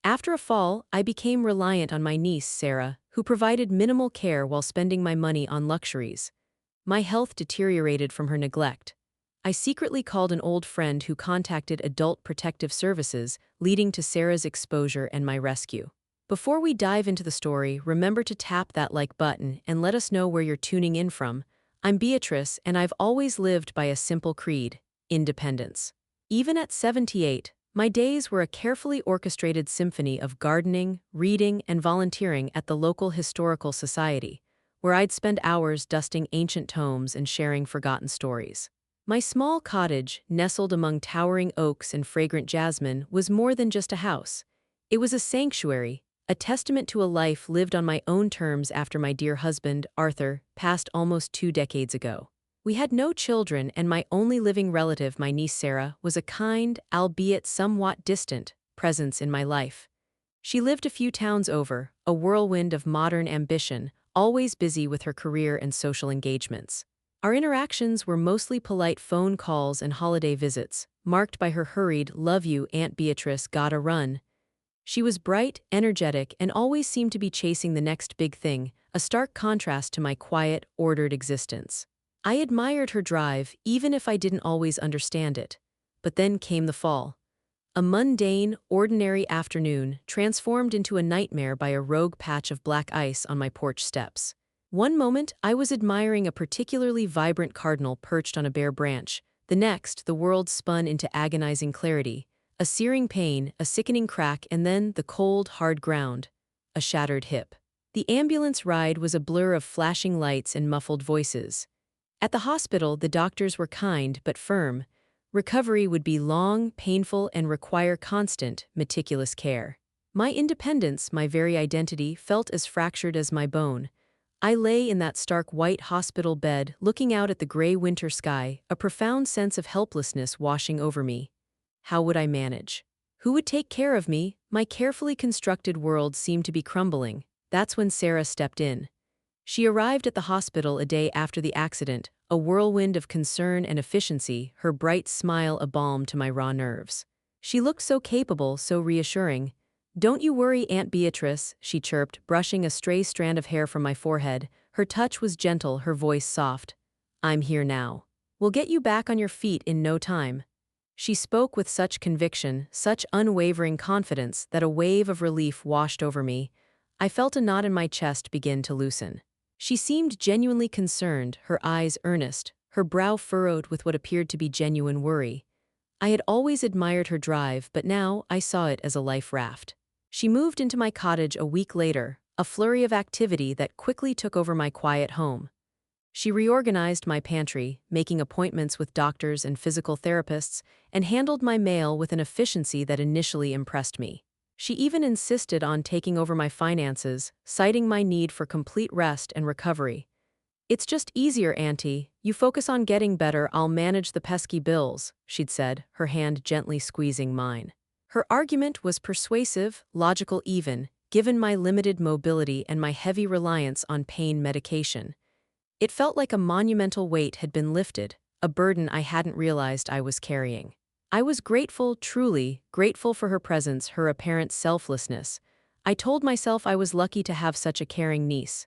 After a fall, I became reliant on my niece, Sarah, who provided minimal care while spending my money on luxuries. My health deteriorated from her neglect. I secretly called an old friend who contacted Adult Protective Services, leading to Sarah's exposure and my rescue. Before we dive into the story, remember to tap that like button and let us know where you're tuning in from. I'm Beatrice, and I've always lived by a simple creed: independence. Even at 78, my days were a carefully orchestrated symphony of gardening, reading, and volunteering at the local historical society, where I'd spend hours dusting ancient tomes and sharing forgotten stories. My small cottage, nestled among towering oaks and fragrant jasmine, was more than just a house. It was a sanctuary, a testament to a life lived on my own terms after my dear husband, Arthur, passed almost 2 decades ago. We had no children, and my only living relative, my niece Sarah, was a kind, albeit somewhat distant, presence in my life. She lived a few towns over, a whirlwind of modern ambition, always busy with her career and social engagements. Our interactions were mostly polite phone calls and holiday visits, marked by her hurried "Love you, Aunt Beatrice, gotta run." She was bright, energetic, and always seemed to be chasing the next big thing, a stark contrast to my quiet, ordered existence. I admired her drive, even if I didn't always understand it. But then came the fall. A mundane, ordinary afternoon transformed into a nightmare by a rogue patch of black ice on my porch steps. One moment, I was admiring a particularly vibrant cardinal perched on a bare branch. The next, the world spun into agonizing clarity. A searing pain, a sickening crack, and then the cold, hard ground. A shattered hip. The ambulance ride was a blur of flashing lights and muffled voices. At the hospital, the doctors were kind but firm. Recovery would be long, painful, and require constant, meticulous care. My independence, my very identity, felt as fractured as my bone. I lay in that stark white hospital bed, looking out at the gray winter sky, a profound sense of helplessness washing over me. How would I manage? Who would take care of me? My carefully constructed world seemed to be crumbling. That's when Sarah stepped in. She arrived at the hospital a day after the accident, a whirlwind of concern and efficiency, her bright smile a balm to my raw nerves. She looked so capable, so reassuring. "Don't you worry, Aunt Beatrice," she chirped, brushing a stray strand of hair from my forehead. Her touch was gentle, her voice soft. "I'm here now. We'll get you back on your feet in no time." She spoke with such conviction, such unwavering confidence, that a wave of relief washed over me. I felt a knot in my chest begin to loosen. She seemed genuinely concerned, her eyes earnest, her brow furrowed with what appeared to be genuine worry. I had always admired her drive, but now I saw it as a life raft. She moved into my cottage a week later, a flurry of activity that quickly took over my quiet home. She reorganized my pantry, making appointments with doctors and physical therapists, and handled my mail with an efficiency that initially impressed me. She even insisted on taking over my finances, citing my need for complete rest and recovery. "It's just easier, Auntie. You focus on getting better, I'll manage the pesky bills," she'd said, her hand gently squeezing mine. Her argument was persuasive, logical even, given my limited mobility and my heavy reliance on pain medication. It felt like a monumental weight had been lifted, a burden I hadn't realized I was carrying. I was grateful, truly, grateful for her presence, her apparent selflessness. I told myself I was lucky to have such a caring niece.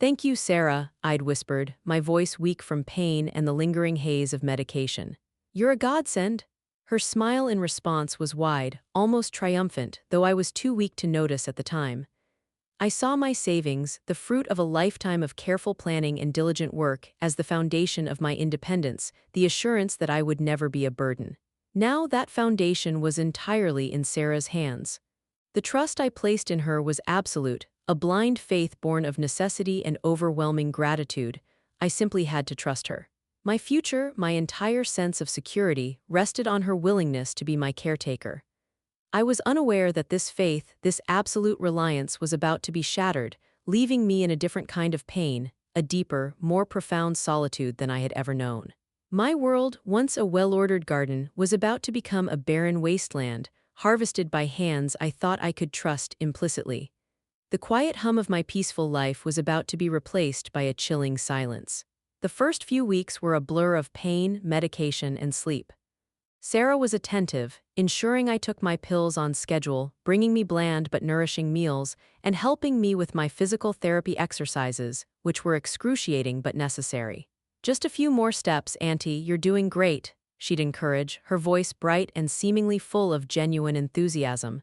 "Thank you, Sarah," I'd whispered, my voice weak from pain and the lingering haze of medication. "You're a godsend." Her smile in response was wide, almost triumphant, though I was too weak to notice at the time. I saw my savings, the fruit of a lifetime of careful planning and diligent work, as the foundation of my independence, the assurance that I would never be a burden. Now that foundation was entirely in Sarah's hands. The trust I placed in her was absolute, a blind faith born of necessity and overwhelming gratitude. I simply had to trust her. My future, my entire sense of security, rested on her willingness to be my caretaker. I was unaware that this faith, this absolute reliance, was about to be shattered, leaving me in a different kind of pain, a deeper, more profound solitude than I had ever known. My world, once a well-ordered garden, was about to become a barren wasteland, harvested by hands I thought I could trust implicitly. The quiet hum of my peaceful life was about to be replaced by a chilling silence. The first few weeks were a blur of pain, medication, and sleep. Sarah was attentive, ensuring I took my pills on schedule, bringing me bland but nourishing meals, and helping me with my physical therapy exercises, which were excruciating but necessary. "Just a few more steps, Auntie, you're doing great," she'd encourage, her voice bright and seemingly full of genuine enthusiasm.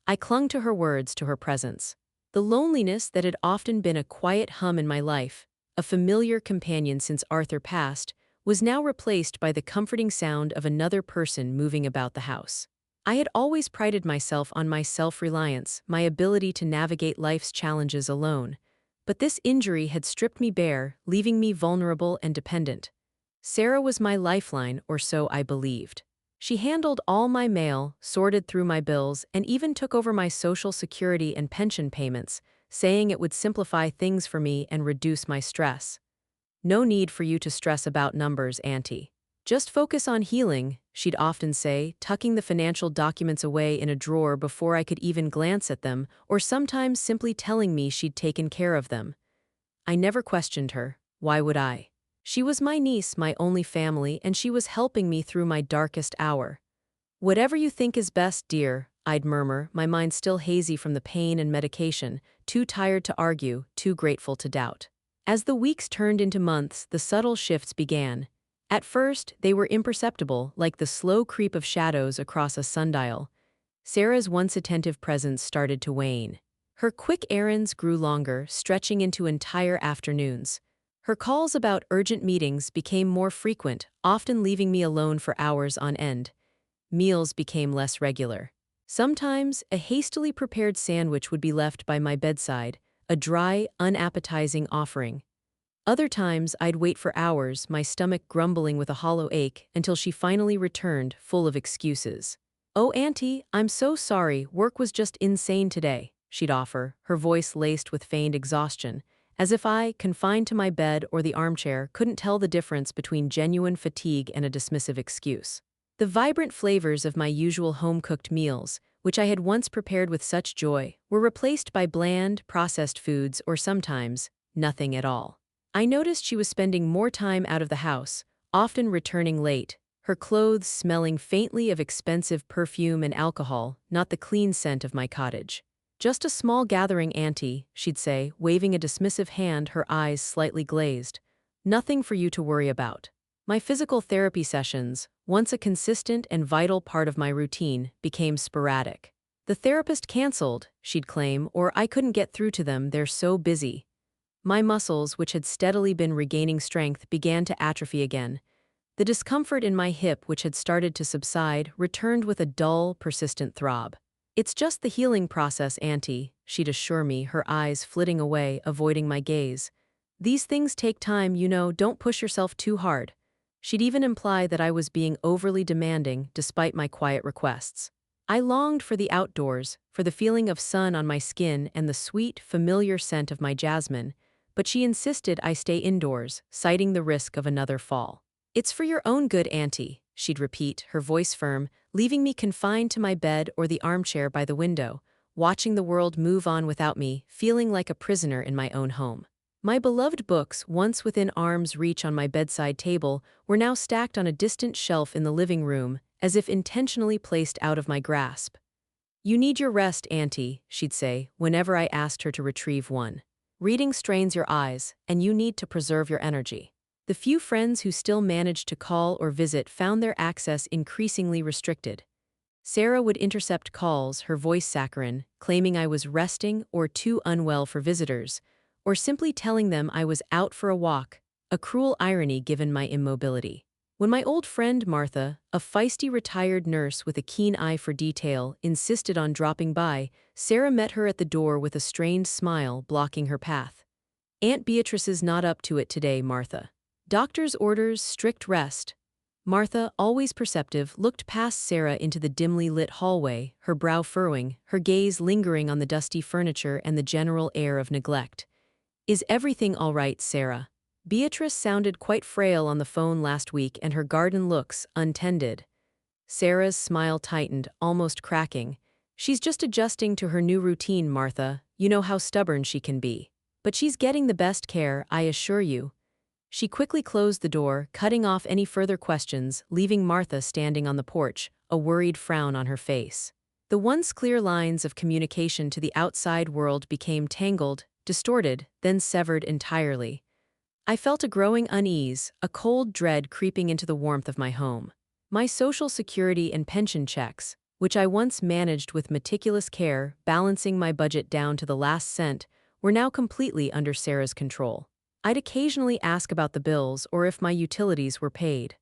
I clung to her words, to her presence. The loneliness that had often been a quiet hum in my life, a familiar companion since Arthur passed, was now replaced by the comforting sound of another person moving about the house. I had always prided myself on my self-reliance, my ability to navigate life's challenges alone. But this injury had stripped me bare, leaving me vulnerable and dependent. Sarah was my lifeline, or so I believed. She handled all my mail, sorted through my bills, and even took over my social security and pension payments, saying it would simplify things for me and reduce my stress. "No need for you to stress about numbers, Auntie. Just focus on healing," she'd often say, tucking the financial documents away in a drawer before I could even glance at them, or sometimes simply telling me she'd taken care of them. I never questioned her. Why would I? She was my niece, my only family, and she was helping me through my darkest hour. "Whatever you think is best, dear," I'd murmur, my mind still hazy from the pain and medication, too tired to argue, too grateful to doubt. As the weeks turned into months, the subtle shifts began. At first, they were imperceptible, like the slow creep of shadows across a sundial. Sarah's once attentive presence started to wane. Her quick errands grew longer, stretching into entire afternoons. Her calls about urgent meetings became more frequent, often leaving me alone for hours on end. Meals became less regular. Sometimes, a hastily prepared sandwich would be left by my bedside, a dry, unappetizing offering. Other times, I'd wait for hours, my stomach grumbling with a hollow ache, until she finally returned, full of excuses. "Oh, Auntie, I'm so sorry, work was just insane today," she'd offer, her voice laced with feigned exhaustion, as if I, confined to my bed or the armchair, couldn't tell the difference between genuine fatigue and a dismissive excuse. The vibrant flavors of my usual home-cooked meals, which I had once prepared with such joy, were replaced by bland, processed foods or sometimes, nothing at all. I noticed she was spending more time out of the house, often returning late, her clothes smelling faintly of expensive perfume and alcohol, not the clean scent of my cottage. "Just a small gathering, Auntie," she'd say, waving a dismissive hand, her eyes slightly glazed. "Nothing for you to worry about." My physical therapy sessions, once a consistent and vital part of my routine, became sporadic. "The therapist canceled," she'd claim, or "I couldn't get through to them, they're so busy." My muscles, which had steadily been regaining strength, began to atrophy again. The discomfort in my hip, which had started to subside, returned with a dull, persistent throb. "It's just the healing process, Auntie," she'd assure me, her eyes flitting away, avoiding my gaze. "These things take time, you know, don't push yourself too hard." She'd even imply that I was being overly demanding, despite my quiet requests. I longed for the outdoors, for the feeling of sun on my skin and the sweet, familiar scent of my jasmine, but she insisted I stay indoors, citing the risk of another fall. "It's for your own good, Auntie," she'd repeat, her voice firm, leaving me confined to my bed or the armchair by the window, watching the world move on without me, feeling like a prisoner in my own home. My beloved books, once within arm's reach on my bedside table, were now stacked on a distant shelf in the living room, as if intentionally placed out of my grasp. "You need your rest, Auntie," she'd say, whenever I asked her to retrieve one. "Reading strains your eyes, and you need to preserve your energy." The few friends who still managed to call or visit found their access increasingly restricted. Sarah would intercept calls, her voice saccharine, claiming I was resting or too unwell for visitors, or simply telling them I was out for a walk, a cruel irony given my immobility. When my old friend Martha, a feisty retired nurse with a keen eye for detail, insisted on dropping by, Sarah met her at the door with a strained smile blocking her path. "Aunt Beatrice's not up to it today, Martha. Doctor's orders, strict rest." Martha, always perceptive, looked past Sarah into the dimly lit hallway, her brow furrowing, her gaze lingering on the dusty furniture and the general air of neglect. "Is everything all right, Sarah? Beatrice sounded quite frail on the phone last week and her garden looks untended." Sarah's smile tightened, almost cracking. "She's just adjusting to her new routine, Martha. You know how stubborn she can be. But she's getting the best care, I assure you." She quickly closed the door, cutting off any further questions, leaving Martha standing on the porch, a worried frown on her face. The once clear lines of communication to the outside world became tangled, distorted, then severed entirely. I felt a growing unease, a cold dread creeping into the warmth of my home. My social security and pension checks, which I once managed with meticulous care, balancing my budget down to the last cent, were now completely under Sarah's control. I'd occasionally ask about the bills or if my utilities were paid.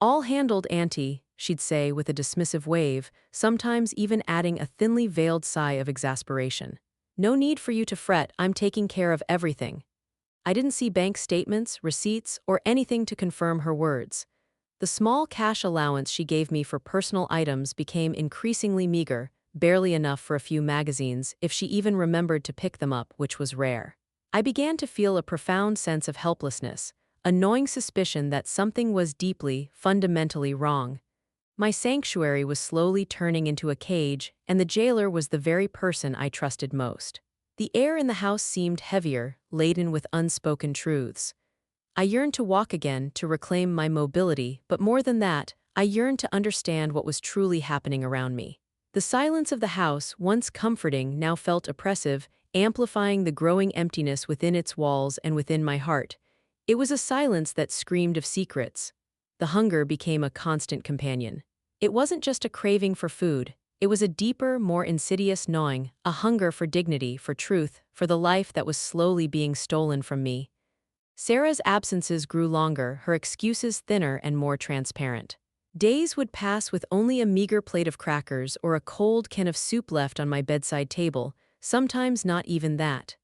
"All handled, Auntie," she'd say with a dismissive wave, sometimes even adding a thinly veiled sigh of exasperation. "No need for you to fret, I'm taking care of everything." I didn't see bank statements, receipts, or anything to confirm her words. The small cash allowance she gave me for personal items became increasingly meager, barely enough for a few magazines, if she even remembered to pick them up, which was rare. I began to feel a profound sense of helplessness, a gnawing suspicion that something was deeply, fundamentally wrong. My sanctuary was slowly turning into a cage, and the jailer was the very person I trusted most. The air in the house seemed heavier, laden with unspoken truths. I yearned to walk again, to reclaim my mobility, but more than that, I yearned to understand what was truly happening around me. The silence of the house, once comforting, now felt oppressive, amplifying the growing emptiness within its walls and within my heart. It was a silence that screamed of secrets. The hunger became a constant companion. It wasn't just a craving for food. It was a deeper, more insidious gnawing, a hunger for dignity, for truth, for the life that was slowly being stolen from me. Sarah's absences grew longer, her excuses thinner and more transparent. Days would pass with only a meager plate of crackers or a cold can of soup left on my bedside table, sometimes not even that.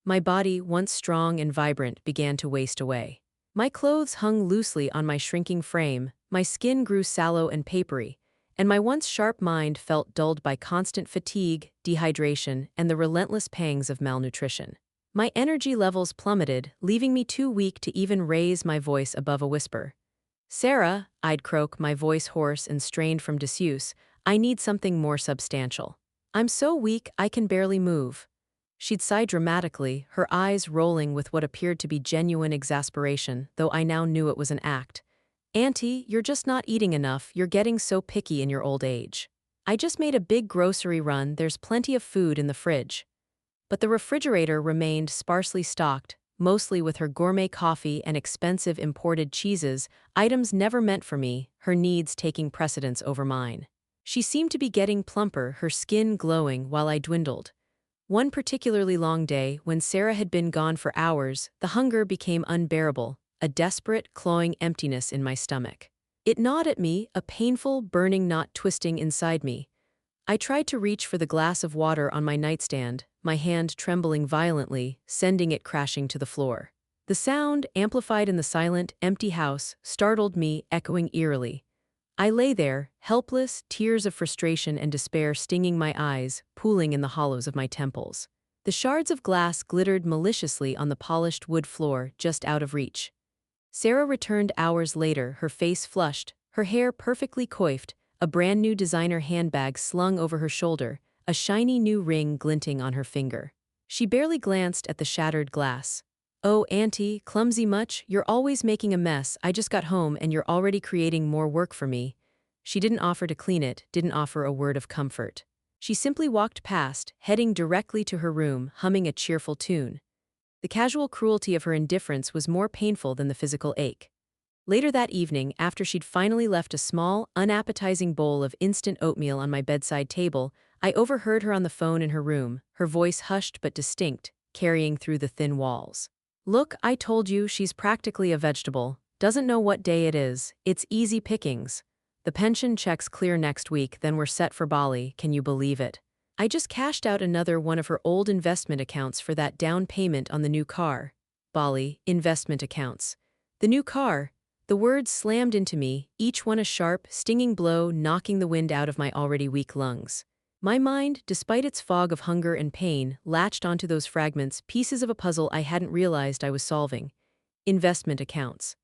My body, once strong and vibrant, began to waste away. My clothes hung loosely on my shrinking frame, my skin grew sallow and papery, and my once sharp mind felt dulled by constant fatigue, dehydration, and the relentless pangs of malnutrition. My energy levels plummeted, leaving me too weak to even raise my voice above a whisper. "Sarah," I'd croak, my voice hoarse and strained from disuse, "I need something more substantial. I'm so weak I can barely move." She'd sigh dramatically, her eyes rolling with what appeared to be genuine exasperation, though I now knew it was an act. "Auntie, you're just not eating enough, you're getting so picky in your old age. I just made a big grocery run, there's plenty of food in the fridge." But the refrigerator remained sparsely stocked, mostly with her gourmet coffee and expensive imported cheeses, items never meant for me, her needs taking precedence over mine. She seemed to be getting plumper, her skin glowing, while I dwindled. One particularly long day, when Sarah had been gone for hours, the hunger became unbearable, a desperate, clawing emptiness in my stomach. It gnawed at me, a painful, burning knot twisting inside me. I tried to reach for the glass of water on my nightstand, my hand trembling violently, sending it crashing to the floor. The sound, amplified in the silent, empty house, startled me, echoing eerily. I lay there, helpless, tears of frustration and despair stinging my eyes, pooling in the hollows of my temples. The shards of glass glittered maliciously on the polished wood floor, just out of reach. Sarah returned hours later, her face flushed, her hair perfectly coiffed, a brand new designer handbag slung over her shoulder, a shiny new ring glinting on her finger. She barely glanced at the shattered glass. "Oh, Auntie, clumsy much? You're always making a mess. I just got home and you're already creating more work for me." She didn't offer to clean it, didn't offer a word of comfort. She simply walked past, heading directly to her room, humming a cheerful tune. The casual cruelty of her indifference was more painful than the physical ache. Later that evening, after she'd finally left a small, unappetizing bowl of instant oatmeal on my bedside table, I overheard her on the phone in her room, her voice hushed but distinct, carrying through the thin walls. "Look, I told you, she's practically a vegetable. Doesn't know what day it is. It's easy pickings. The pension check's clear next week, then we're set for Bali, can you believe it? I just cashed out another one of her old investment accounts for that down payment on the new car." Bali, investment accounts. The new car. The words slammed into me, each one a sharp, stinging blow knocking the wind out of my already weak lungs. My mind, despite its fog of hunger and pain, latched onto those fragments, pieces of a puzzle I hadn't realized I was solving. Investment accounts.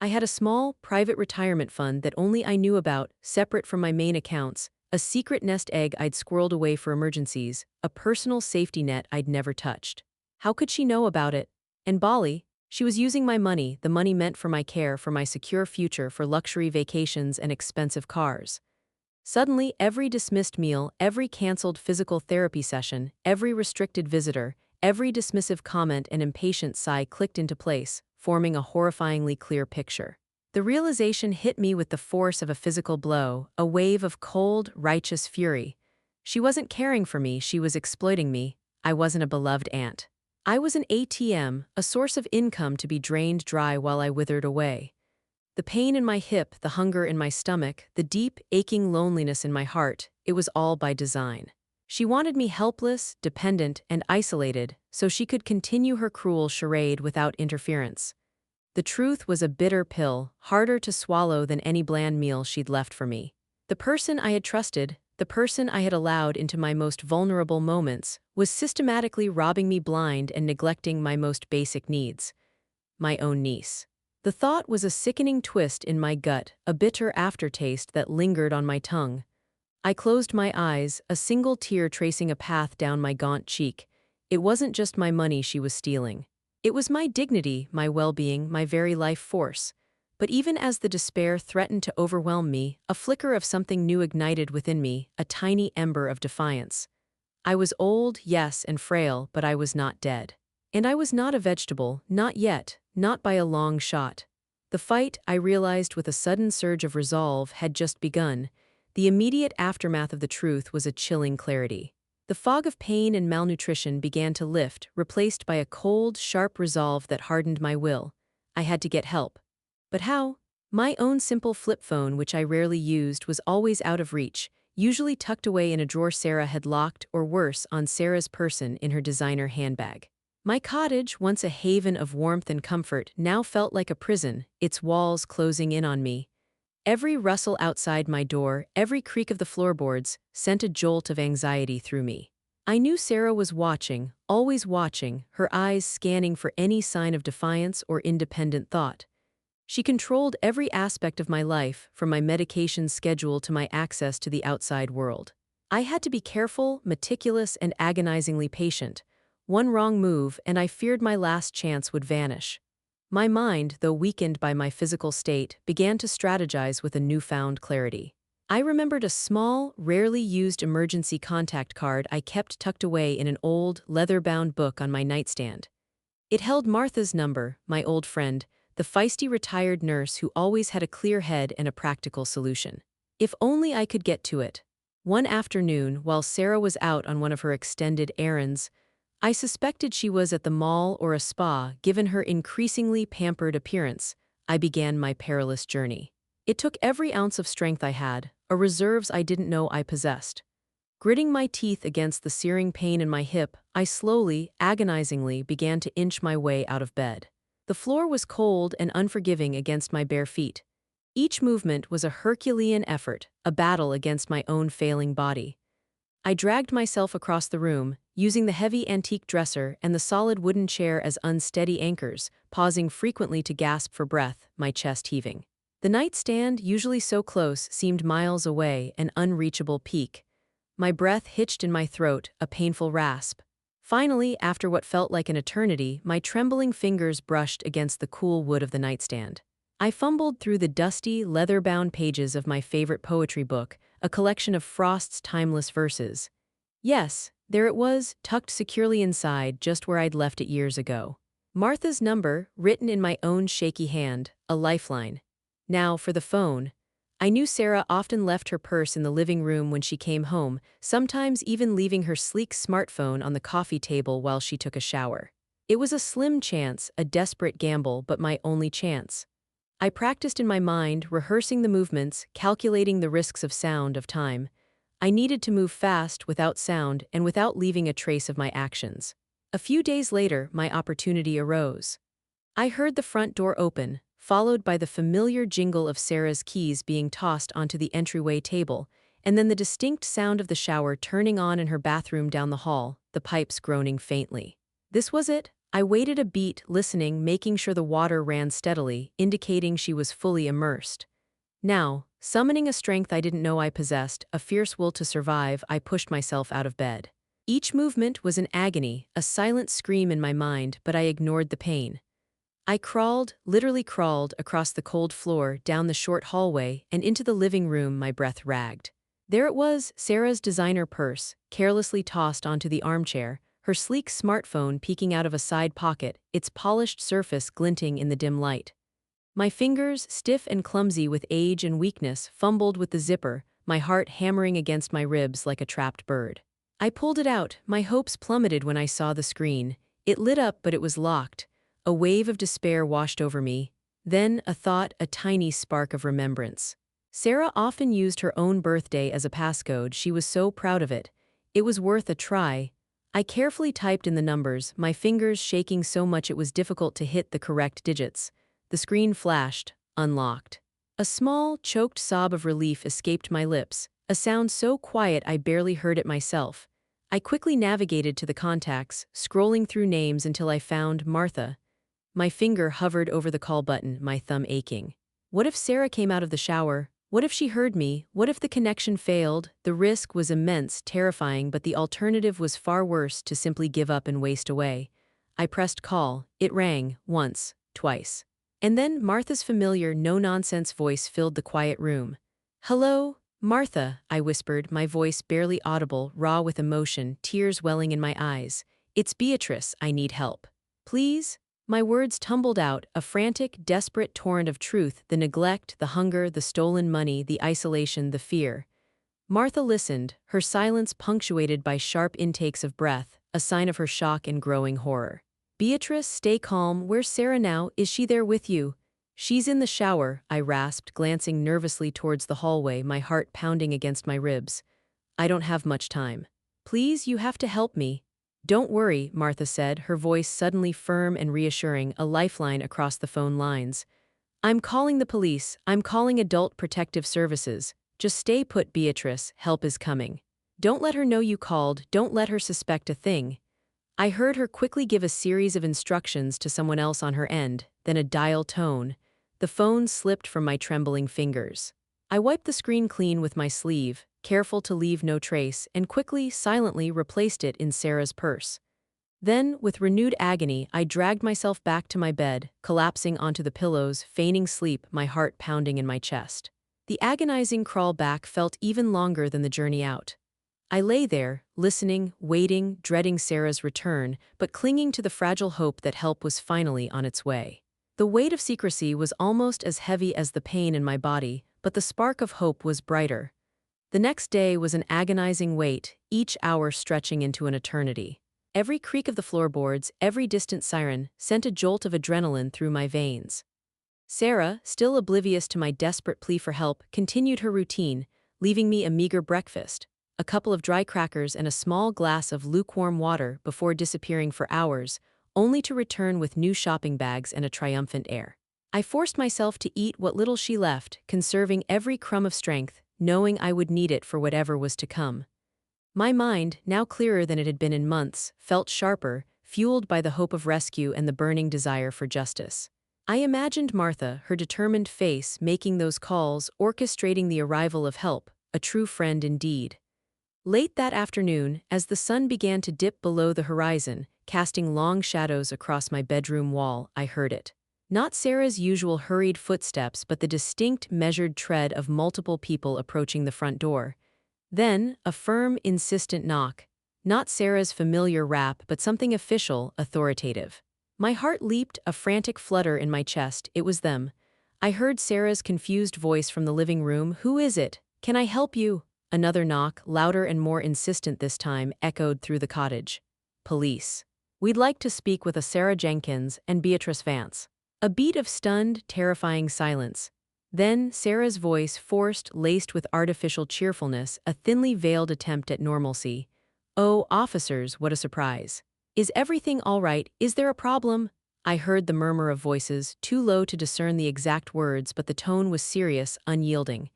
I had a small, private retirement fund that only I knew about, separate from my main accounts, a secret nest egg I'd squirreled away for emergencies, a personal safety net I'd never touched. How could she know about it? And Bali? She was using my money, the money meant for my care, for my secure future, for luxury vacations and expensive cars. Suddenly, every dismissed meal, every canceled physical therapy session, every restricted visitor, every dismissive comment and impatient sigh clicked into place, forming a horrifyingly clear picture. The realization hit me with the force of a physical blow, a wave of cold, righteous fury. She wasn't caring for me, she was exploiting me. I wasn't a beloved aunt. I was an ATM, a source of income to be drained dry while I withered away. The pain in my hip, the hunger in my stomach, the deep, aching loneliness in my heart, it was all by design. She wanted me helpless, dependent, and isolated, so she could continue her cruel charade without interference. The truth was a bitter pill, harder to swallow than any bland meal she'd left for me. The person I had trusted, the person I had allowed into my most vulnerable moments, was systematically robbing me blind and neglecting my most basic needs. My own niece. The thought was a sickening twist in my gut, a bitter aftertaste that lingered on my tongue. I closed my eyes, a single tear tracing a path down my gaunt cheek. It wasn't just my money she was stealing. It was my dignity, my well-being, my very life force. But even as the despair threatened to overwhelm me, a flicker of something new ignited within me, a tiny ember of defiance. I was old, yes, and frail, but I was not dead. And I was not a vegetable, not yet, not by a long shot. The fight, I realized with a sudden surge of resolve, had just begun. The immediate aftermath of the truth was a chilling clarity. The fog of pain and malnutrition began to lift, replaced by a cold, sharp resolve that hardened my will. I had to get help. But how? My own simple flip phone, which I rarely used, was always out of reach, usually tucked away in a drawer Sarah had locked, or worse, on Sarah's person in her designer handbag. My cottage, once a haven of warmth and comfort, now felt like a prison, its walls closing in on me. Every rustle outside my door, every creak of the floorboards, sent a jolt of anxiety through me. I knew Sarah was watching, always watching, her eyes scanning for any sign of defiance or independent thought. She controlled every aspect of my life, from my medication schedule to my access to the outside world. I had to be careful, meticulous, and agonizingly patient. One wrong move, and I feared my last chance would vanish. My mind, though weakened by my physical state, began to strategize with a newfound clarity. I remembered a small, rarely used emergency contact card I kept tucked away in an old, leather-bound book on my nightstand. It held Martha's number, my old friend, the feisty retired nurse who always had a clear head and a practical solution. If only I could get to it. One afternoon, while Sarah was out on one of her extended errands, I suspected she was at the mall or a spa. Given her increasingly pampered appearance, I began my perilous journey. It took every ounce of strength I had, a reserves I didn't know I possessed. Gritting my teeth against the searing pain in my hip, I slowly, agonizingly began to inch my way out of bed. The floor was cold and unforgiving against my bare feet. Each movement was a Herculean effort, a battle against my own failing body. I dragged myself across the room, using the heavy antique dresser and the solid wooden chair as unsteady anchors, pausing frequently to gasp for breath, my chest heaving. The nightstand, usually so close, seemed miles away, an unreachable peak. My breath hitched in my throat, a painful rasp. Finally, after what felt like an eternity, my trembling fingers brushed against the cool wood of the nightstand. I fumbled through the dusty, leather-bound pages of my favorite poetry book, a collection of Frost's timeless verses. Yes, there it was, tucked securely inside, just where I'd left it years ago. Martha's number, written in my own shaky hand, a lifeline. Now, for the phone. I knew Sarah often left her purse in the living room when she came home, sometimes even leaving her sleek smartphone on the coffee table while she took a shower. It was a slim chance, a desperate gamble, but my only chance. I practiced in my mind, rehearsing the movements, calculating the risks of sound, of time. I needed to move fast, without sound, and without leaving a trace of my actions. A few days later, my opportunity arose. I heard the front door open, followed by the familiar jingle of Sarah's keys being tossed onto the entryway table, and then the distinct sound of the shower turning on in her bathroom down the hall, the pipes groaning faintly. This was it. I waited a beat, listening, making sure the water ran steadily, indicating she was fully immersed. Now, summoning a strength I didn't know I possessed, a fierce will to survive, I pushed myself out of bed. Each movement was an agony, a silent scream in my mind, but I ignored the pain. I crawled, literally crawled, across the cold floor, down the short hallway, and into the living room, my breath ragged. There it was, Sarah's designer purse, carelessly tossed onto the armchair, her sleek smartphone peeking out of a side pocket, its polished surface glinting in the dim light. My fingers, stiff and clumsy with age and weakness, fumbled with the zipper, my heart hammering against my ribs like a trapped bird. I pulled it out, my hopes plummeted when I saw the screen. It lit up, but it was locked. A wave of despair washed over me. Then a thought, a tiny spark of remembrance. Sarah often used her own birthday as a passcode. She was so proud of it. It was worth a try. I carefully typed in the numbers, my fingers shaking so much it was difficult to hit the correct digits. The screen flashed, unlocked. A small, choked sob of relief escaped my lips, a sound so quiet I barely heard it myself. I quickly navigated to the contacts, scrolling through names until I found Martha. My finger hovered over the call button, my thumb aching. What if Sarah came out of the shower? What if she heard me? What if the connection failed? The risk was immense, terrifying, but the alternative was far worse: to simply give up and waste away. I pressed call. It rang, once, twice. And then Martha's familiar, no-nonsense voice filled the quiet room. "Hello, Martha," I whispered, my voice barely audible, raw with emotion, tears welling in my eyes. "It's Beatrice, I need help." "Please?" My words tumbled out, a frantic, desperate torrent of truth: the neglect, the hunger, the stolen money, the isolation, the fear. Martha listened, her silence punctuated by sharp intakes of breath, a sign of her shock and growing horror. "Beatrice, stay calm. Where's Sarah now? Is she there with you?" "She's in the shower," I rasped, glancing nervously towards the hallway, my heart pounding against my ribs. "I don't have much time. Please, you have to help me." "Don't worry," Martha said, her voice suddenly firm and reassuring, a lifeline across the phone lines. "I'm calling the police. I'm calling Adult Protective Services. Just stay put, Beatrice. Help is coming. Don't let her know you called. Don't let her suspect a thing." I heard her quickly give a series of instructions to someone else on her end, then a dial tone. The phone slipped from my trembling fingers. I wiped the screen clean with my sleeve, careful to leave no trace, and quickly, silently replaced it in Sarah's purse. Then, with renewed agony, I dragged myself back to my bed, collapsing onto the pillows, feigning sleep, my heart pounding in my chest. The agonizing crawl back felt even longer than the journey out. I lay there, listening, waiting, dreading Sarah's return, but clinging to the fragile hope that help was finally on its way. The weight of secrecy was almost as heavy as the pain in my body, but the spark of hope was brighter. The next day was an agonizing wait, each hour stretching into an eternity. Every creak of the floorboards, every distant siren, sent a jolt of adrenaline through my veins. Sarah, still oblivious to my desperate plea for help, continued her routine, leaving me a meager breakfast, a couple of dry crackers and a small glass of lukewarm water before disappearing for hours, only to return with new shopping bags and a triumphant air. I forced myself to eat what little she left, conserving every crumb of strength, knowing I would need it for whatever was to come. My mind, now clearer than it had been in months, felt sharper, fueled by the hope of rescue and the burning desire for justice. I imagined Martha, her determined face, making those calls, orchestrating the arrival of help, a true friend indeed. Late that afternoon, as the sun began to dip below the horizon, casting long shadows across my bedroom wall, I heard it. Not Sarah's usual hurried footsteps, but the distinct, measured tread of multiple people approaching the front door. Then, a firm, insistent knock. Not Sarah's familiar rap, but something official, authoritative. My heart leaped, a frantic flutter in my chest. It was them. I heard Sarah's confused voice from the living room. "Who is it? Can I help you?" Another knock, louder and more insistent this time, echoed through the cottage. "Police. We'd like to speak with a Sarah Jenkins and Beatrice Vance." A beat of stunned, terrifying silence. Then Sarah's voice, forced, laced with artificial cheerfulness, a thinly veiled attempt at normalcy. "Oh, officers, what a surprise. Is everything all right? Is there a problem?" I heard the murmur of voices, too low to discern the exact words, but the tone was serious, unyielding.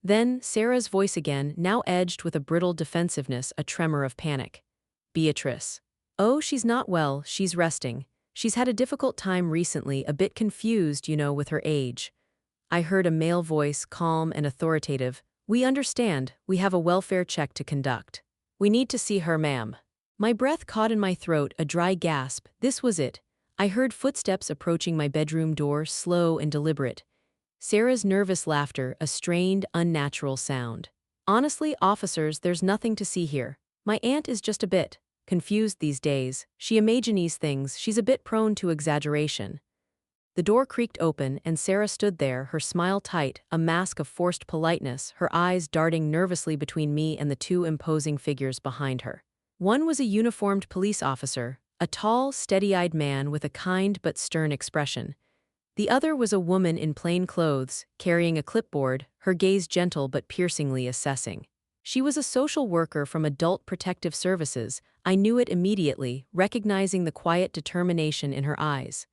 Then Sarah's voice again, now edged with a brittle defensiveness, a tremor of panic. "Beatrice. Oh, she's not well, she's resting. She's had a difficult time recently, a bit confused, with her age." I heard a male voice, calm and authoritative. "We understand. We have a welfare check to conduct. We need to see her, ma'am." My breath caught in my throat, a dry gasp. This was it. I heard footsteps approaching my bedroom door, slow and deliberate. Sarah's nervous laughter, a strained, unnatural sound. Honestly, officers, there's nothing to see here. My aunt is just a bit confused these days. She imagines things, she's a bit prone to exaggeration. The door creaked open, and Sarah stood there, her smile tight, a mask of forced politeness, her eyes darting nervously between me and the two imposing figures behind her. One was a uniformed police officer, a tall, steady-eyed man with a kind but stern expression. The other was a woman in plain clothes, carrying a clipboard, her gaze gentle but piercingly assessing. She was a social worker from Adult Protective Services. I knew it immediately, recognizing the quiet determination in her eyes.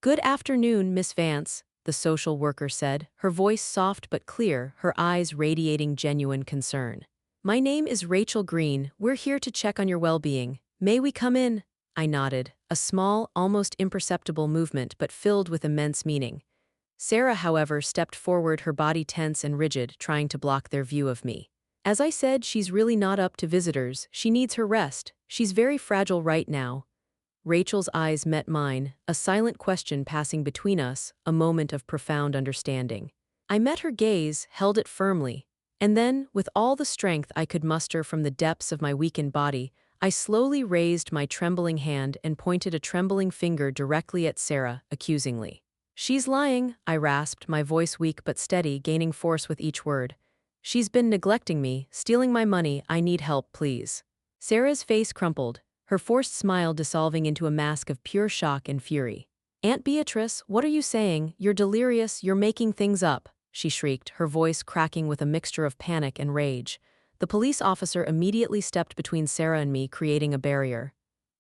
"Good afternoon, Miss Vance," the social worker said, her voice soft but clear, her eyes radiating genuine concern. "My name is Rachel Green. We're here to check on your well-being. May we come in?" I nodded, a small, almost imperceptible movement but filled with immense meaning. Sarah, however, stepped forward, her body tense and rigid, trying to block their view of me. "As I said, she's really not up to visitors. She needs her rest. She's very fragile right now." Rachel's eyes met mine, a silent question passing between us, a moment of profound understanding. I met her gaze, held it firmly, and then, with all the strength I could muster from the depths of my weakened body, I slowly raised my trembling hand and pointed a trembling finger directly at Sarah, accusingly. "She's lying," I rasped, my voice weak but steady, gaining force with each word. "She's been neglecting me, stealing my money. I need help, please." Sarah's face crumpled, her forced smile dissolving into a mask of pure shock and fury. "Aunt Beatrice, what are you saying? You're delirious, you're making things up," she shrieked, her voice cracking with a mixture of panic and rage. The police officer immediately stepped between Sarah and me, creating a barrier.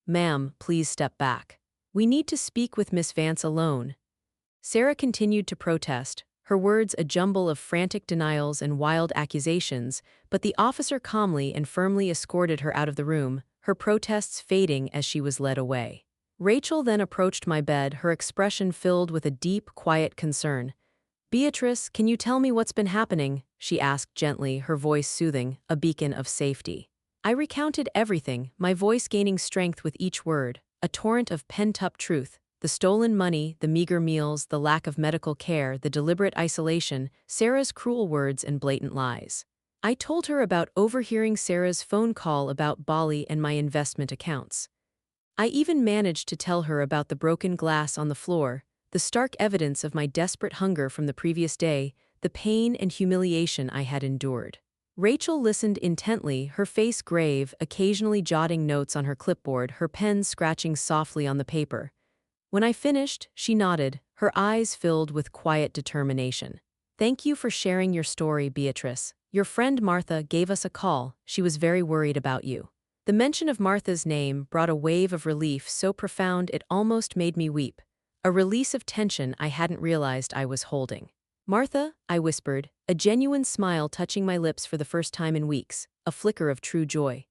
"Ma'am, please step back. We need to speak with Miss Vance alone." Sarah continued to protest, her words a jumble of frantic denials and wild accusations, but the officer calmly and firmly escorted her out of the room, her protests fading as she was led away. Rachel then approached my bed, her expression filled with a deep, quiet concern. "Beatrice, can you tell me what's been happening?" she asked gently, her voice soothing, a beacon of safety. I recounted everything, my voice gaining strength with each word, a torrent of pent-up truth. The stolen money, the meager meals, the lack of medical care, the deliberate isolation, Sarah's cruel words and blatant lies. I told her about overhearing Sarah's phone call about Bali and my investment accounts. I even managed to tell her about the broken glass on the floor, the stark evidence of my desperate hunger from the previous day, the pain and humiliation I had endured. Rachel listened intently, her face grave, occasionally jotting notes on her clipboard, her pen scratching softly on the paper. When I finished, she nodded, her eyes filled with quiet determination. "Thank you for sharing your story, Beatrice. Your friend Martha gave us a call. She was very worried about you." The mention of Martha's name brought a wave of relief so profound it almost made me weep, a release of tension I hadn't realized I was holding. "Martha," I whispered, a genuine smile touching my lips for the first time in weeks, a flicker of true joy.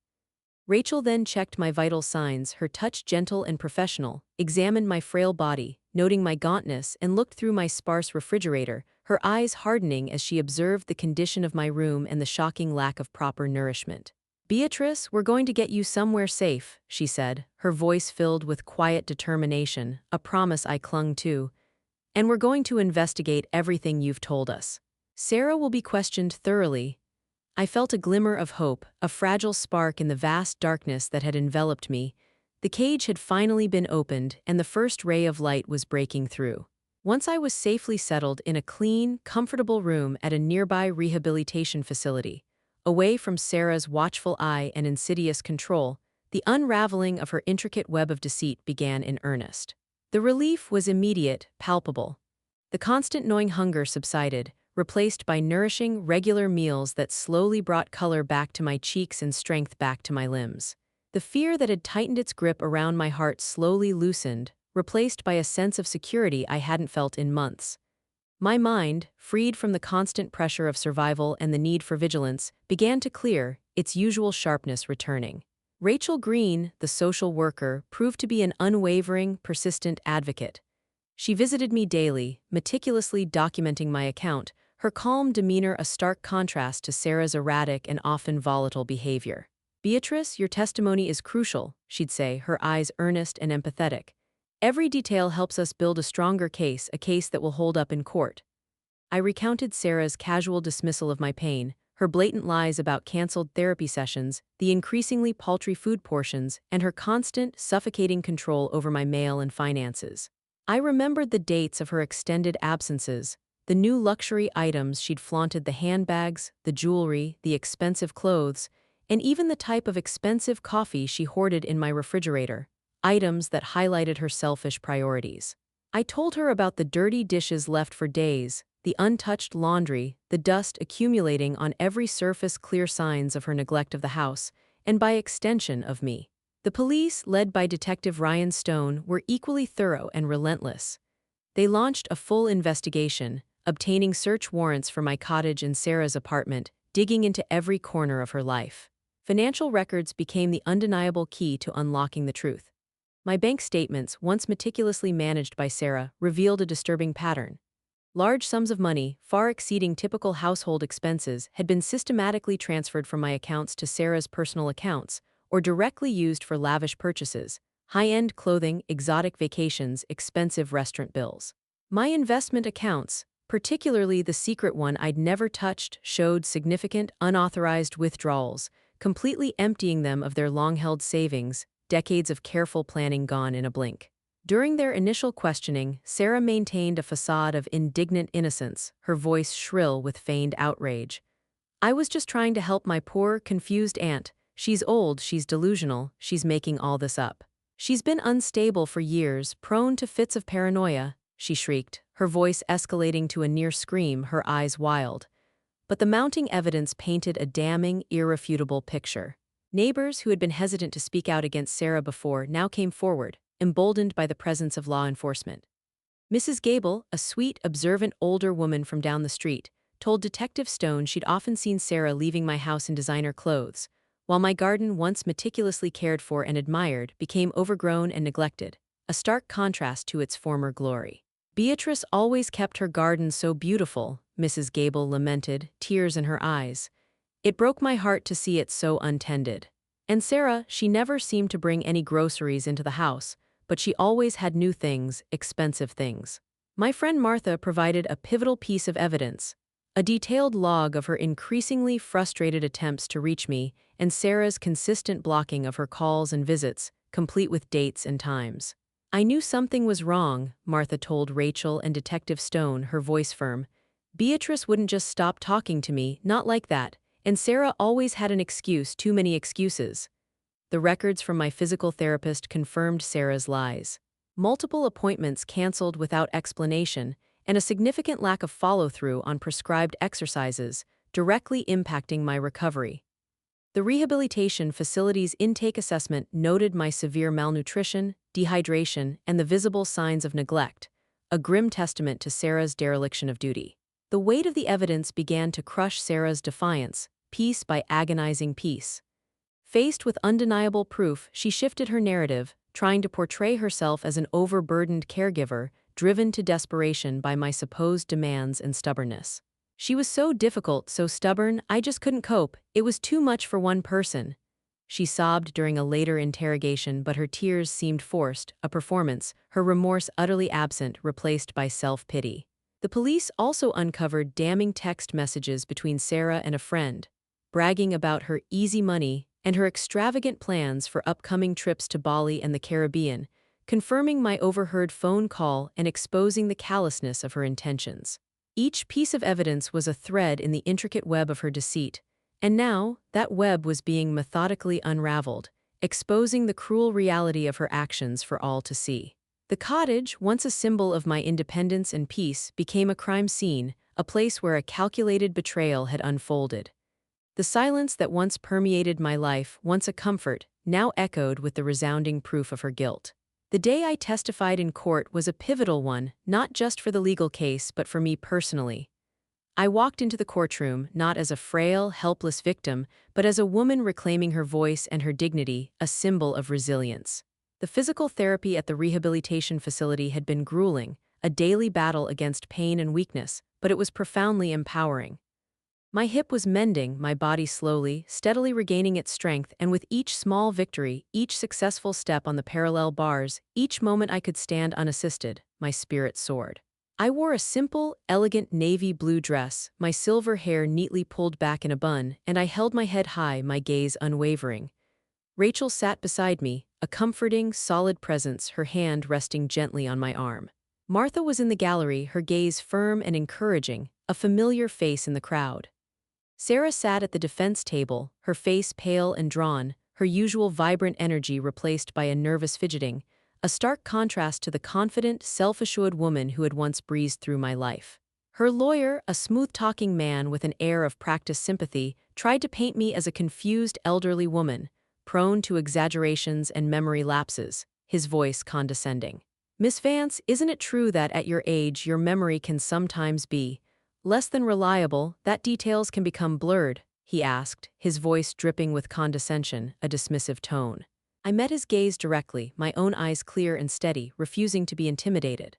Rachel then checked my vital signs, her touch gentle and professional, examined my frail body, noting my gauntness, and looked through my sparse refrigerator, her eyes hardening as she observed the condition of my room and the shocking lack of proper nourishment. "Beatrice, we're going to get you somewhere safe," she said, her voice filled with quiet determination, a promise I clung to. "And we're going to investigate everything you've told us. Sarah will be questioned thoroughly." I felt a glimmer of hope, a fragile spark in the vast darkness that had enveloped me. The cage had finally been opened, and the first ray of light was breaking through. Once I was safely settled in a clean, comfortable room at a nearby rehabilitation facility, away from Sarah's watchful eye and insidious control, the unraveling of her intricate web of deceit began in earnest. The relief was immediate, palpable. The constant gnawing hunger subsided, replaced by nourishing, regular meals that slowly brought color back to my cheeks and strength back to my limbs. The fear that had tightened its grip around my heart slowly loosened, replaced by a sense of security I hadn't felt in months. My mind, freed from the constant pressure of survival and the need for vigilance, began to clear, its usual sharpness returning. Rachel Green, the social worker, proved to be an unwavering, persistent advocate. She visited me daily, meticulously documenting my account, her calm demeanor a stark contrast to Sarah's erratic and often volatile behavior. "Beatrice, your testimony is crucial," she'd say, her eyes earnest and empathetic. Every detail helps us build a stronger case, a case that will hold up in court. I recounted Sarah's casual dismissal of my pain, her blatant lies about canceled therapy sessions, the increasingly paltry food portions, and her constant, suffocating control over my mail and finances. I remembered the dates of her extended absences, the new luxury items she'd flaunted, the handbags, the jewelry, the expensive clothes, and even the type of expensive coffee she hoarded in my refrigerator, items that highlighted her selfish priorities. I told her about the dirty dishes left for days, the untouched laundry, the dust accumulating on every surface, clear signs of her neglect of the house, and by extension of me. The police, led by Detective Ryan Stone, were equally thorough and relentless. They launched a full investigation, obtaining search warrants for my cottage and Sarah's apartment, digging into every corner of her life. Financial records became the undeniable key to unlocking the truth. My bank statements, once meticulously managed by Sarah, revealed a disturbing pattern. Large sums of money, far exceeding typical household expenses, had been systematically transferred from my accounts to Sarah's personal accounts, or directly used for lavish purchases, high-end clothing, exotic vacations, expensive restaurant bills. My investment accounts, particularly the secret one I'd never touched, showed significant, unauthorized withdrawals, completely emptying them of their long-held savings, decades of careful planning gone in a blink. During their initial questioning, Sarah maintained a facade of indignant innocence, her voice shrill with feigned outrage. "I was just trying to help my poor, confused aunt. She's old, she's delusional, she's making all this up. She's been unstable for years, prone to fits of paranoia," she shrieked, her voice escalating to a near scream, her eyes wild. But the mounting evidence painted a damning, irrefutable picture. Neighbors who had been hesitant to speak out against Sarah before now came forward, emboldened by the presence of law enforcement. Mrs. Gable, a sweet, observant older woman from down the street, told Detective Stone she'd often seen Sarah leaving my house in designer clothes, while my garden, once meticulously cared for and admired, became overgrown and neglected, a stark contrast to its former glory. "Beatrice always kept her garden so beautiful," Mrs. Gable lamented, tears in her eyes. "It broke my heart to see it so untended. And Sarah, she never seemed to bring any groceries into the house, but she always had new things, expensive things." My friend Martha provided a pivotal piece of evidence, a detailed log of her increasingly frustrated attempts to reach me and Sarah's consistent blocking of her calls and visits, complete with dates and times. "I knew something was wrong," Martha told Rachel and Detective Stone, her voice firm. "Beatrice wouldn't just stop talking to me, not like that, and Sarah always had an excuse, too many excuses." The records from my physical therapist confirmed Sarah's lies. Multiple appointments canceled without explanation, and a significant lack of follow-through on prescribed exercises, directly impacting my recovery. The rehabilitation facility's intake assessment noted my severe malnutrition, dehydration, and the visible signs of neglect, a grim testament to Sarah's dereliction of duty. The weight of the evidence began to crush Sarah's defiance, piece by agonizing piece. Faced with undeniable proof, she shifted her narrative, trying to portray herself as an overburdened caregiver, driven to desperation by my supposed demands and stubbornness. "She was so difficult, so stubborn, I just couldn't cope. It was too much for one person." She sobbed during a later interrogation, but her tears seemed forced, a performance, her remorse utterly absent, replaced by self-pity. The police also uncovered damning text messages between Sarah and a friend, bragging about her easy money and her extravagant plans for upcoming trips to Bali and the Caribbean, confirming my overheard phone call and exposing the callousness of her intentions. Each piece of evidence was a thread in the intricate web of her deceit, and now that web was being methodically unraveled, exposing the cruel reality of her actions for all to see. The cottage, once a symbol of my independence and peace, became a crime scene, a place where a calculated betrayal had unfolded. The silence that once permeated my life, once a comfort, now echoed with the resounding proof of her guilt. The day I testified in court was a pivotal one, not just for the legal case, but for me personally. I walked into the courtroom not as a frail, helpless victim, but as a woman reclaiming her voice and her dignity, a symbol of resilience. The physical therapy at the rehabilitation facility had been grueling, a daily battle against pain and weakness, but it was profoundly empowering. My hip was mending, my body slowly, steadily regaining its strength, and with each small victory, each successful step on the parallel bars, each moment I could stand unassisted, my spirit soared. I wore a simple, elegant navy blue dress, my silver hair neatly pulled back in a bun, and I held my head high, my gaze unwavering. Rachel sat beside me, a comforting, solid presence, her hand resting gently on my arm. Martha was in the gallery, her gaze firm and encouraging, a familiar face in the crowd. Sarah sat at the defense table, her face pale and drawn, her usual vibrant energy replaced by a nervous fidgeting, a stark contrast to the confident, self-assured woman who had once breezed through my life. Her lawyer, a smooth-talking man with an air of practiced sympathy, tried to paint me as a confused elderly woman, prone to exaggerations and memory lapses, his voice condescending. "Miss Vance, isn't it true that at your age your memory can sometimes be less than reliable, that details can become blurred?" he asked, his voice dripping with condescension, a dismissive tone. I met his gaze directly, my own eyes clear and steady, refusing to be intimidated.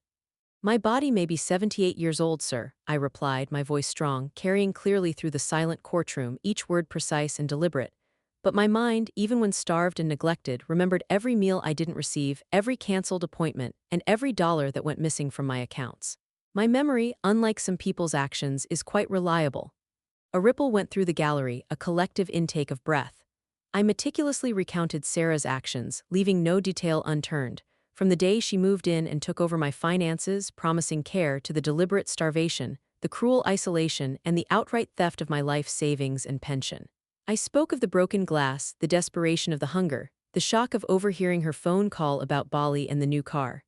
"My body may be 78 years old, sir," I replied, my voice strong, carrying clearly through the silent courtroom, each word precise and deliberate. "But my mind, even when starved and neglected, remembered every meal I didn't receive, every canceled appointment, and every dollar that went missing from my accounts. My memory, unlike some people's actions, is quite reliable." A ripple went through the gallery, a collective intake of breath. I meticulously recounted Sarah's actions, leaving no detail unturned, from the day she moved in and took over my finances, promising care, to the deliberate starvation, the cruel isolation, and the outright theft of my life savings and pension. I spoke of the broken glass, the desperation of the hunger, the shock of overhearing her phone call about Bali and the new car.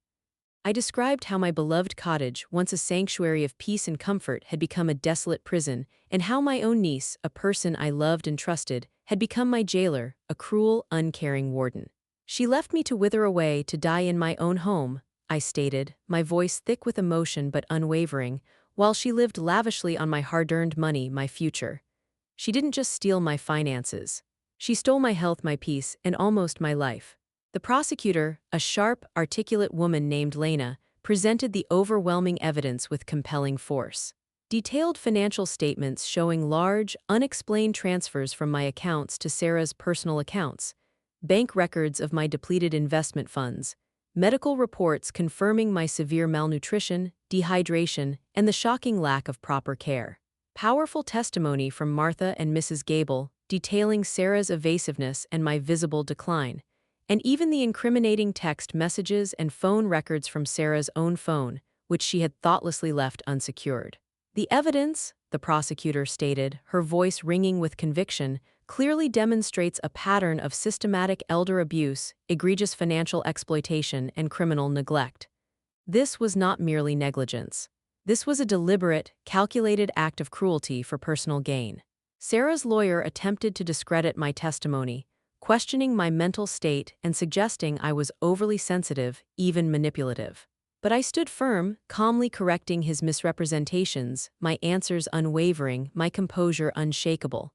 I described how my beloved cottage, once a sanctuary of peace and comfort, had become a desolate prison, and how my own niece, a person I loved and trusted, had become my jailer, a cruel, uncaring warden. "She left me to wither away, to die in my own home," I stated, my voice thick with emotion but unwavering, "while she lived lavishly on my hard-earned money, my future. She didn't just steal my finances. She stole my health, my peace, and almost my life." The prosecutor, a sharp, articulate woman named Lena, presented the overwhelming evidence with compelling force. Detailed financial statements showing large, unexplained transfers from my accounts to Sarah's personal accounts, bank records of my depleted investment funds, medical reports confirming my severe malnutrition, dehydration, and the shocking lack of proper care. Powerful testimony from Martha and Mrs. Gable, detailing Sarah's evasiveness and my visible decline. And even the incriminating text messages and phone records from Sarah's own phone, which she had thoughtlessly left unsecured. "The evidence," the prosecutor stated, her voice ringing with conviction, "clearly demonstrates a pattern of systematic elder abuse, egregious financial exploitation, and criminal neglect. This was not merely negligence. This was a deliberate, calculated act of cruelty for personal gain." Sarah's lawyer attempted to discredit my testimony, questioning my mental state and suggesting I was overly sensitive, even manipulative. But I stood firm, calmly correcting his misrepresentations, my answers unwavering, my composure unshakable.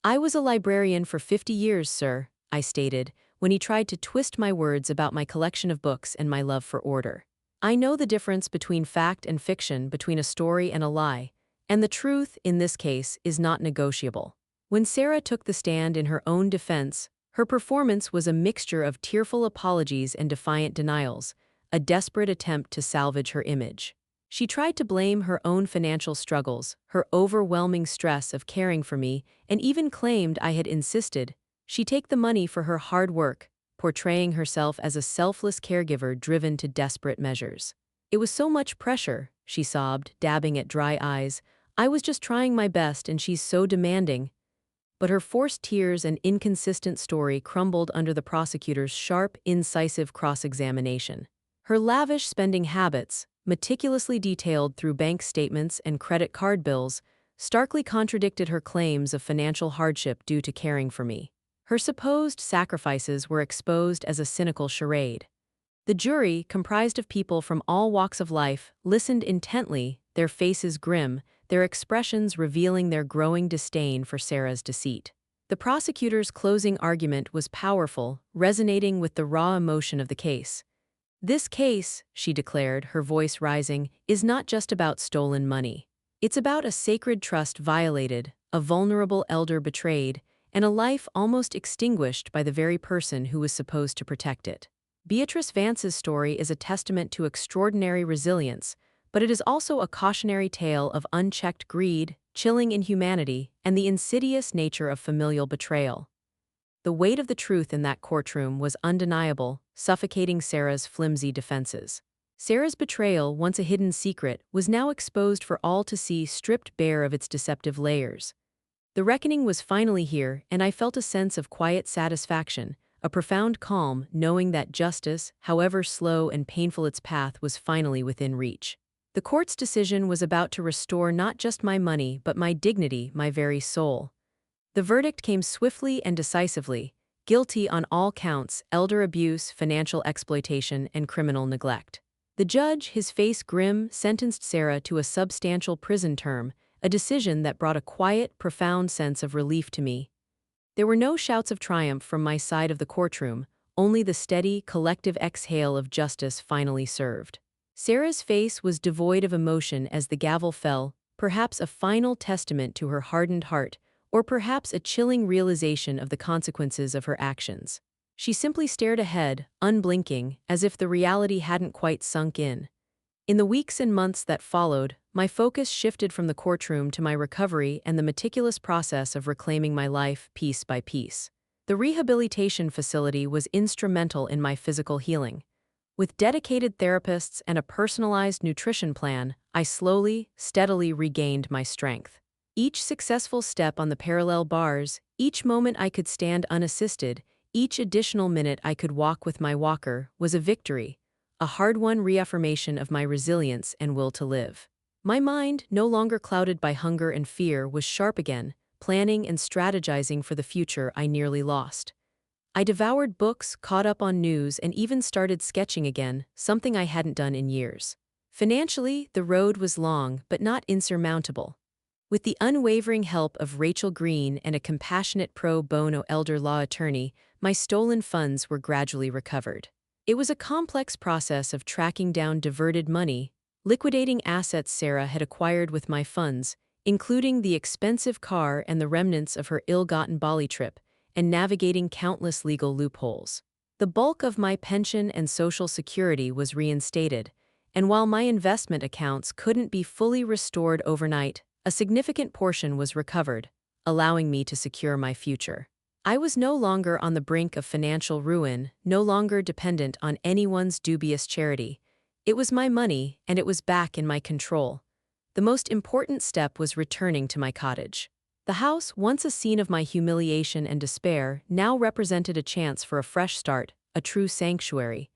"I was a librarian for 50 years, sir," I stated, when he tried to twist my words about my collection of books and my love for order. "I know the difference between fact and fiction, between a story and a lie, and the truth, in this case, is not negotiable." When Sarah took the stand in her own defense, her performance was a mixture of tearful apologies and defiant denials, a desperate attempt to salvage her image. She tried to blame her own financial struggles, her overwhelming stress of caring for me, and even claimed I had insisted she take the money for her hard work, portraying herself as a selfless caregiver driven to desperate measures. "It was so much pressure," she sobbed, dabbing at dry eyes. "I was just trying my best and she's so demanding." But her forced tears and inconsistent story crumbled under the prosecutor's sharp, incisive cross-examination. Her lavish spending habits, meticulously detailed through bank statements and credit card bills, starkly contradicted her claims of financial hardship due to caring for me. Her supposed sacrifices were exposed as a cynical charade. The jury, comprised of people from all walks of life, listened intently, their faces grim, their expressions revealing their growing disdain for Sarah's deceit. The prosecutor's closing argument was powerful, resonating with the raw emotion of the case. "This case," she declared, her voice rising, "is not just about stolen money. It's about a sacred trust violated, a vulnerable elder betrayed, and a life almost extinguished by the very person who was supposed to protect it. Beatrice Vance's story is a testament to extraordinary resilience, but it is also a cautionary tale of unchecked greed, chilling inhumanity, and the insidious nature of familial betrayal. The weight of the truth in that courtroom was undeniable, suffocating Sarah's flimsy defenses. Sarah's betrayal, once a hidden secret, was now exposed for all to see, stripped bare of its deceptive layers. The reckoning was finally here, and I felt a sense of quiet satisfaction, a profound calm, knowing that justice, however slow and painful its path, was finally within reach. The court's decision was about to restore not just my money but my dignity, my very soul. The verdict came swiftly and decisively, guilty on all counts: elder abuse, financial exploitation, and criminal neglect. The judge, his face grim, sentenced Sarah to a substantial prison term, a decision that brought a quiet, profound sense of relief to me. There were no shouts of triumph from my side of the courtroom, only the steady, collective exhale of justice finally served. Sarah's face was devoid of emotion as the gavel fell, perhaps a final testament to her hardened heart, or perhaps a chilling realization of the consequences of her actions. She simply stared ahead, unblinking, as if the reality hadn't quite sunk in. In the weeks and months that followed, my focus shifted from the courtroom to my recovery and the meticulous process of reclaiming my life piece by piece. The rehabilitation facility was instrumental in my physical healing. With dedicated therapists and a personalized nutrition plan, I slowly, steadily regained my strength. Each successful step on the parallel bars, each moment I could stand unassisted, each additional minute I could walk with my walker, was a victory, a hard-won reaffirmation of my resilience and will to live. My mind, no longer clouded by hunger and fear, was sharp again, planning and strategizing for the future I nearly lost. I devoured books, caught up on news, and even started sketching again, something I hadn't done in years. Financially, the road was long but not insurmountable. With the unwavering help of Rachel Green and a compassionate pro bono elder law attorney, my stolen funds were gradually recovered. It was a complex process of tracking down diverted money, liquidating assets Sarah had acquired with my funds, including the expensive car and the remnants of her ill-gotten Bali trip, and navigating countless legal loopholes. The bulk of my pension and Social Security was reinstated, and while my investment accounts couldn't be fully restored overnight, a significant portion was recovered, allowing me to secure my future. I was no longer on the brink of financial ruin, no longer dependent on anyone's dubious charity. It was my money, and it was back in my control. The most important step was returning to my cottage. The house, once a scene of my humiliation and despair, now represented a chance for a fresh start, a true sanctuary.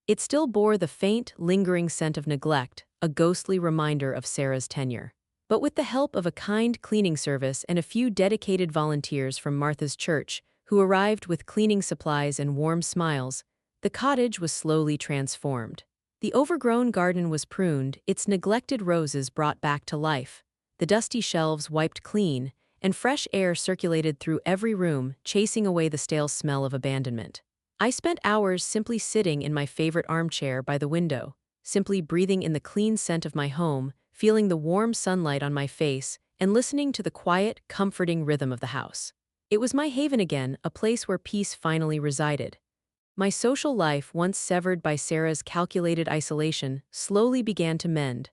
It still bore the faint, lingering scent of neglect, a ghostly reminder of Sarah's tenure. But with the help of a kind cleaning service and a few dedicated volunteers from Martha's church, who arrived with cleaning supplies and warm smiles, the cottage was slowly transformed. The overgrown garden was pruned, its neglected roses brought back to life, the dusty shelves wiped clean, and fresh air circulated through every room, chasing away the stale smell of abandonment. I spent hours simply sitting in my favorite armchair by the window, simply breathing in the clean scent of my home, feeling the warm sunlight on my face, and listening to the quiet, comforting rhythm of the house. It was my haven again, a place where peace finally resided. My social life, once severed by Sarah's calculated isolation, slowly began to mend.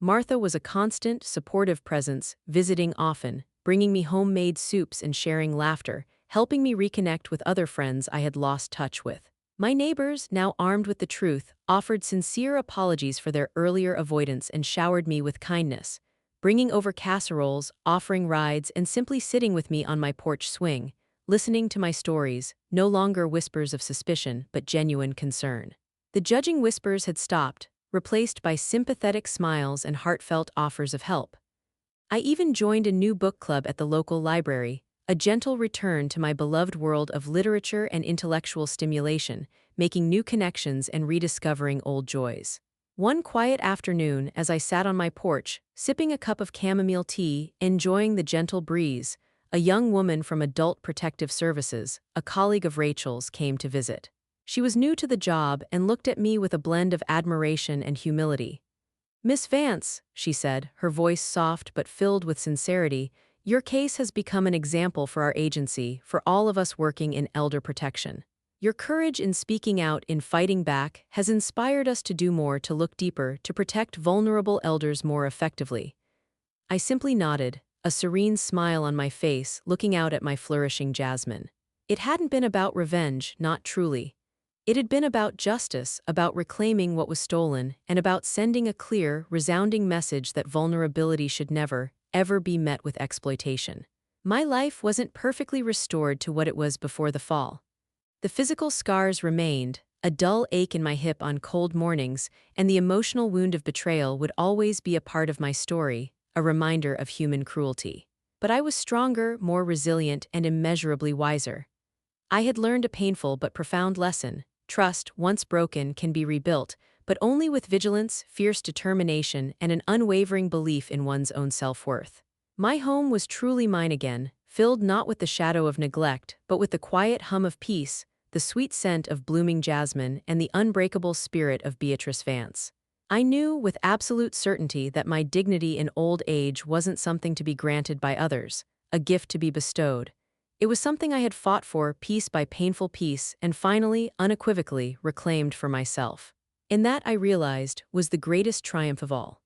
Martha was a constant, supportive presence, visiting often, bringing me homemade soups and sharing laughter, helping me reconnect with other friends I had lost touch with. My neighbors, now armed with the truth, offered sincere apologies for their earlier avoidance and showered me with kindness, bringing over casseroles, offering rides, and simply sitting with me on my porch swing, listening to my stories, no longer whispers of suspicion but genuine concern. The judging whispers had stopped, replaced by sympathetic smiles and heartfelt offers of help. I even joined a new book club at the local library, a gentle return to my beloved world of literature and intellectual stimulation, making new connections and rediscovering old joys. One quiet afternoon, as I sat on my porch, sipping a cup of chamomile tea, enjoying the gentle breeze, a young woman from Adult Protective Services, a colleague of Rachel's, came to visit. She was new to the job and looked at me with a blend of admiration and humility. "Miss Vance," she said, her voice soft but filled with sincerity, Your case has become an example for our agency, for all of us working in elder protection. Your courage in speaking out, in fighting back, has inspired us to do more, to look deeper, to protect vulnerable elders more effectively. I simply nodded, a serene smile on my face, looking out at my flourishing Jasmine. It hadn't been about revenge, not truly. It had been about justice, about reclaiming what was stolen, and about sending a clear, resounding message that vulnerability should never, ever be met with exploitation. My life wasn't perfectly restored to what it was before the fall. The physical scars remained, a dull ache in my hip on cold mornings, and the emotional wound of betrayal would always be a part of my story, a reminder of human cruelty. But I was stronger, more resilient, and immeasurably wiser. I had learned a painful but profound lesson. Trust, once broken, can be rebuilt, but only with vigilance, fierce determination, and an unwavering belief in one's own self-worth. My home was truly mine again, filled not with the shadow of neglect, but with the quiet hum of peace, the sweet scent of blooming jasmine, and the unbreakable spirit of Beatrice Vance. I knew with absolute certainty that my dignity in old age wasn't something to be granted by others, a gift to be bestowed. It was something I had fought for, piece by painful piece, and finally, unequivocally, reclaimed for myself. And that, I realized, was the greatest triumph of all.